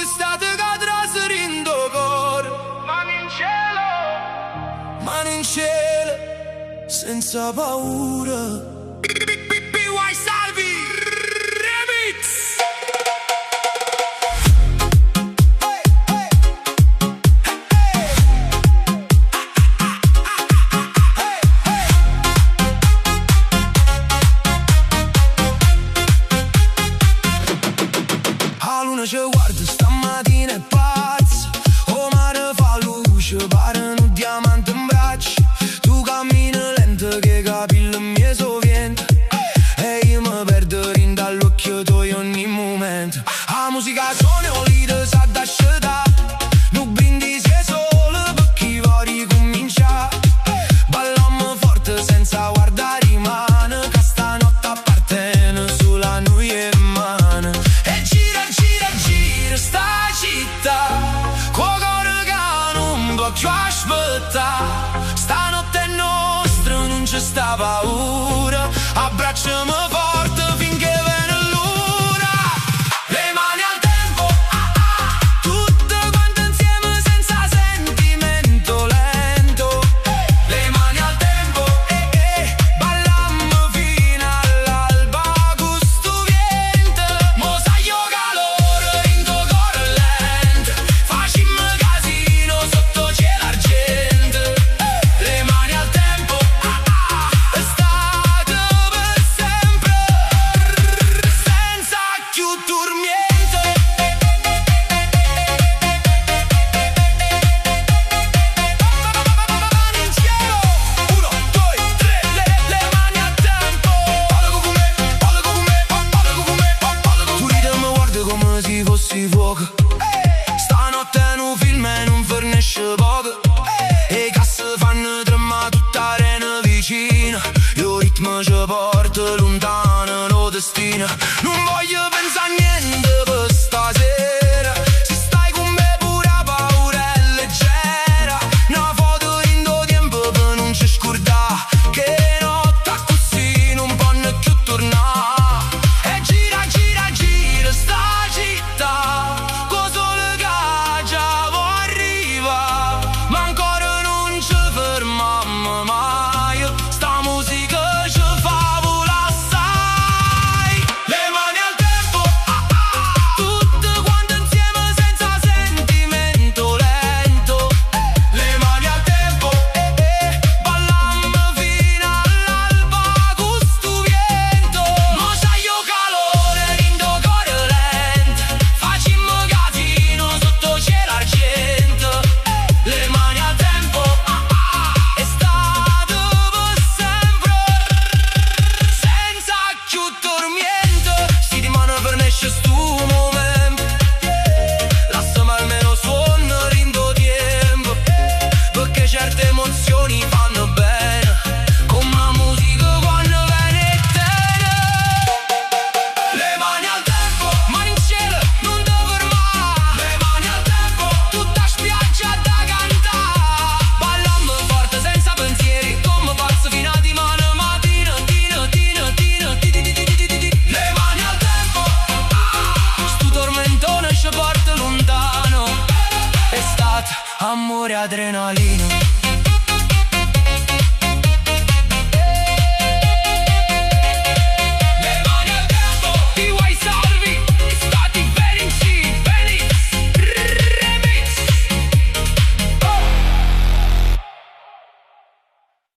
State che traserindo cor, mani in cielo, senza paura. PY Salvi Remix. A luna ci guardo stamattina è pazza, o mare fa luce, pare un diamante in braccio. Tu cammini lento che capillo mi sovvienta, e io mi perdo dall'occhio tuo ogni momento. La musica suona o l'ide sa da sceda, non brindisi solo per chi vuoi ricominciare. Ballammo forte senza guardare in mano, che stanotte appartiene solo a noi e mano. E gira, gira, gira sta città, con cuore che non può più aspettare. Stanotte è nostra, non c'è sta paura, abbracciami forte finché viene l'ora. Le mani al tempo, tutte quante insieme senza sentimento lento. Le mani al tempo, ballammo fino all'alba con sto vento. Mo sai io calore in tuo cuore lento, facimmo casino sotto cielo argento. Le mani al tempo, estate per sempre, senza più dormiente. Mani in cielo, 1, 2, 3, le mani al tempo. Parla con me, parla con me, parla con me, parla con me. Tu ridi e mi guardi come se fossi fuoco. Stanotte è un film e non fornisce poco, e i cassa fanno tremare tutta arena vicina. Io ritmo ci porto lontano lo destino. Non voglio pensare a niente per stasera, se stai con me pure la paura è leggera. Una foto in do tempo per non ci scordare, che notte così non può più tornare. E gira, gira, gira sta città, con sole che già vuoi arrivare, ma ancora non ci fermiamo mai. Sta musica ci fa volare assai. Le mani al tempo, tutte quante insieme senza sentimento lento. Le mani al tempo, ballammo fino all'alba con sto vento. Mo sai io calore in tuo cuore lento, facimmo casino sotto cielo argento. Le mani al tempo, estate per sempre, senza più dormiente. Si rimane per nesce stu momento, lasciami almeno suonare in tuo tempo, perché certe emozioni fanno bene, come la musica quando viene e tiene. Le mani al tempo, mani in cielo, non ti fermare. Le mani al tempo, tutta spiaggia da cantare, ballammo forte senza pensieri, come pazzo fino a dimane mattina, tina, tina, tina, ti, ti, ti, ti, ti, ti, ti. Le mani al tempo, sto tormentone ci porta lontano. Estate, amore, adrenalina.